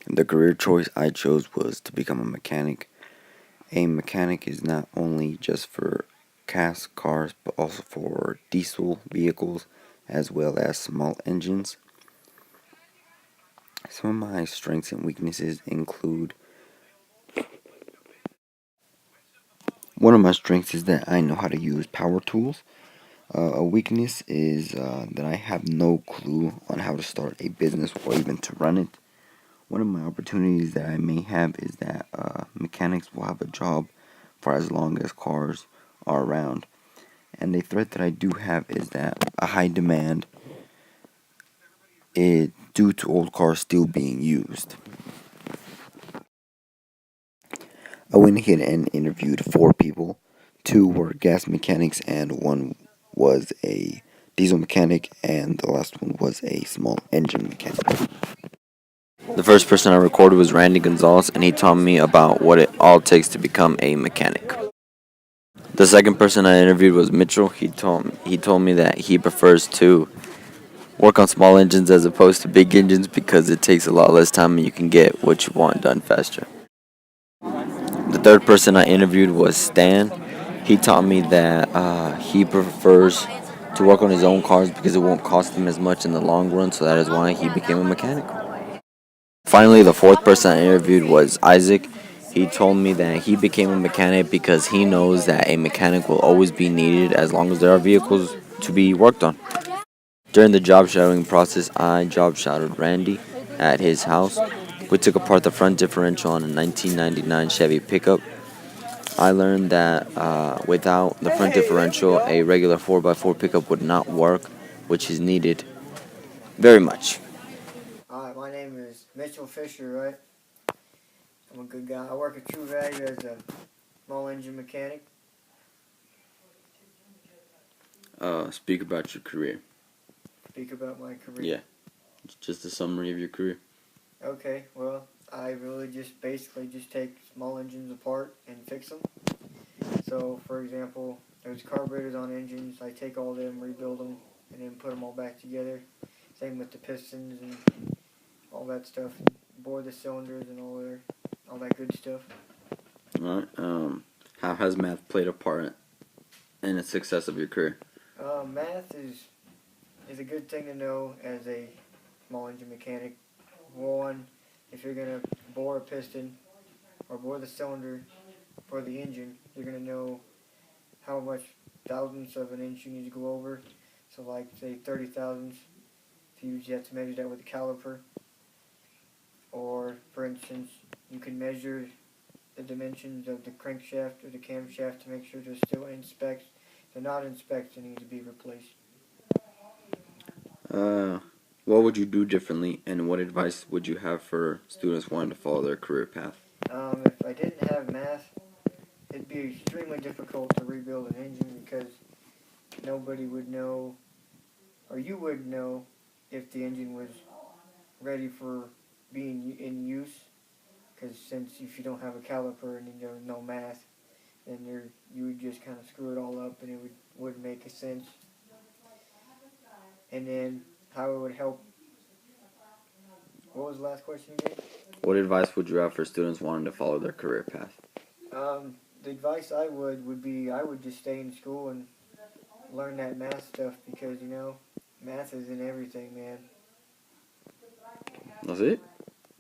The career choice I chose was to become a mechanic. A mechanic is not only just for cars, but also for diesel vehicles as well as small engines. Some of my strengths and weaknesses include one of my strengths is that I know how to use power tools. A weakness is that I have no clue on how to start a business or even to run it. One of my opportunities that I may have is that mechanics will have a job for as long as cars are around. And a threat that I do have is that a high demand is due to old cars still being used. I went ahead and interviewed 4 people. 2 were gas mechanics, and 1 was a diesel mechanic, and the last one was a small engine mechanic. The first person I recorded was Randy Gonzalez, and he taught me about what it all takes to become a mechanic. The second person I interviewed was Mitchell. He told me that he prefers to work on small engines as opposed to big engines because it takes a lot less time and you can get what you want done faster. The third person I interviewed was Stan. He taught me that he prefers to work on his own cars because it won't cost him as much in the long run, so that is why he became a mechanic. Finally, the fourth person I interviewed was Isaac. He told me that he became a mechanic because he knows that a mechanic will always be needed as long as there are vehicles to be worked on. During the job shadowing process, I job shadowed Randy at his house. We took apart the front differential on a 1999 Chevy pickup. I learned that without the front differential, a regular 4x4 pickup would not work, which is needed very much. Hi, my name is Mitchell Fisher, right? I'm a good guy. I work at True Value as a small engine mechanic. Speak about your career. Speak about my career. Yeah, just a summary of your career. Okay, well, I really just basically just take small engines apart and fix them. So, for example, there's carburetors on engines. I take all them, rebuild them, and then put them all back together. Same with the pistons and all that stuff. Bore the cylinders and all that good stuff. All right. How has math played a part in the success of your career? Math is a good thing to know as a small engine mechanic. One, if you're going to bore a piston or bore the cylinder for the engine, you're going to know how much thousandths of an inch you need to go over. So like, say, 30 thousandths, you have to measure that with a caliper. Or, for instance, you can measure the dimensions of the crankshaft or the camshaft to make sure they're still in specs. If they're not in specs, they need to be replaced. What would you do differently, and what advice would you have for students wanting to follow their career path? If I didn't have math, it'd be extremely difficult to rebuild an engine because nobody would know, or you wouldn't know, if the engine was ready for being in use. Because since if you don't have a caliper and you don't know math, then you would just kind of screw it all up, and it wouldn't make a sense. And then how it would help. What was the last question again? What advice would you have for students wanting to follow their career path? The advice I would be I would just stay in school and learn that math stuff because math is in everything, man. That's it?